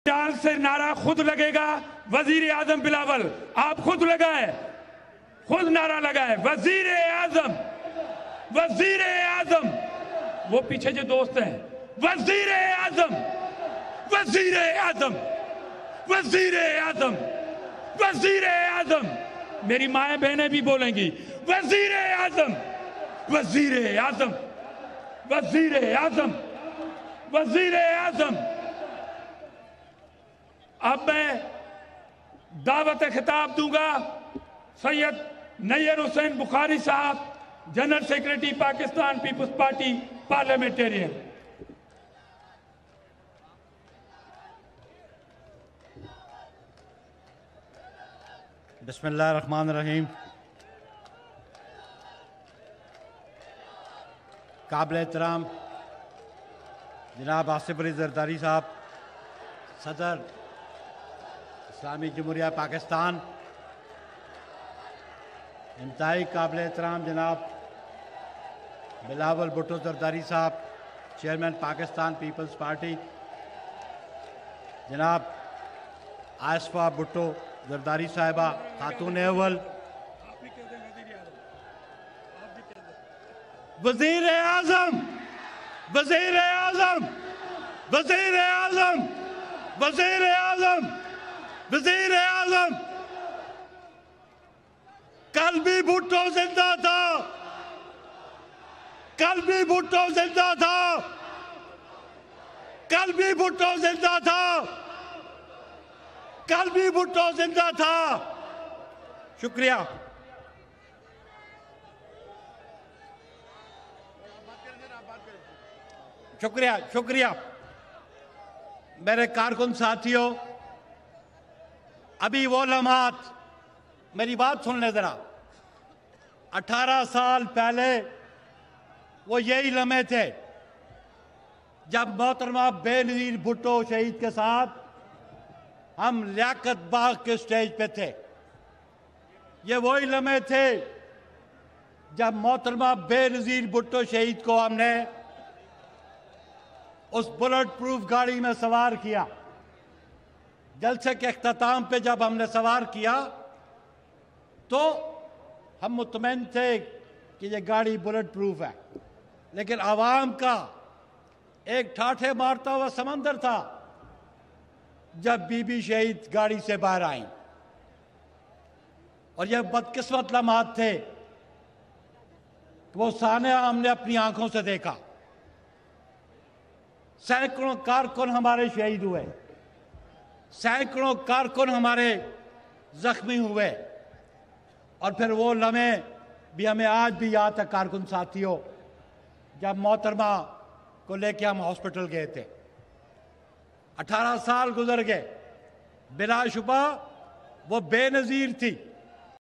चाल से नारा खुद लगेगा। वजीर आजम बिलावल आप खुद लगाए, खुद नारा लगाए वजीर आजम, वजीर आजम। वो पीछे जो दोस्त हैं, वजीर आजम, वजीर आजम, वजीर आजम, वजीर आजम। मेरी माए बहनें भी बोलेंगी वजीर आजम, वजीर आजम, वजीर आजम, वजीर आजम। अब मैं दावत खिताब दूंगा Syed Nayyar Hussain Bukhari Sahab, general secretary Pakistan peoples party parliamentarian. बिस्मिल्लाह रहमान रहीम। काबिल एहतराम जनाब आसिफ अली जरदारी साहब, सदर इस्लामी जमहूरिया पाकिस्तान। इंतहाई काबिल एहतराम जनाब बिलावल भुट्टो जरदारी साहब, चेयरमैन पाकिस्तान पीपल्स पार्टी। जनाब आसफा भुट्टो जरदारी साहिबा, खातून अव्वल। वजीर आजम, वजीर आजम, वजीर आजम, वजीर आजम, वजीर आजम। कल भी भुट्टो जिंदा था, कल भी भुट्टो जिंदा था, कल भी भुट्टो जिंदा था, कल भी भुट्टो जिंदा था। शुक्रिया। शुक्रिया, शुक्रिया। मेरे कारकुन साथियों, अभी वो लम्हात, मेरी बात सुन ले जरा। 18 साल पहले वो यही लम्हे थे जब मोहतरमा बेनज़ीर भुट्टो शहीद के साथ हम लियाकत बाग के स्टेज पे थे। ये वही लम्हे थे जब मोहतरमा बेनज़ीर भुट्टो शहीद को हमने उस बुलेट प्रूफ गाड़ी में सवार किया। जलसे के अख्ताम पे जब हमने सवार किया तो हम मुतमईन थे कि ये गाड़ी बुलेट प्रूफ है, लेकिन आवाम का एक ठाठे मारता हुआ समंदर था जब बीबी शहीद गाड़ी से बाहर आई। और ये बदकिस्मत लम्हात थे, वो सानिया हमने अपनी आंखों से देखा। सैकड़ों कारकुन हमारे शहीद हुए, सैकड़ों कारकुन हमारे जख्मी हुए। और फिर वो लम्हे भी हमें आज भी याद है कारकुन साथियों, जब मोहतरमा को लेके हम हॉस्पिटल गए थे। 18 साल गुजर गए, बिलाशुबा वो बेनज़ीर थी।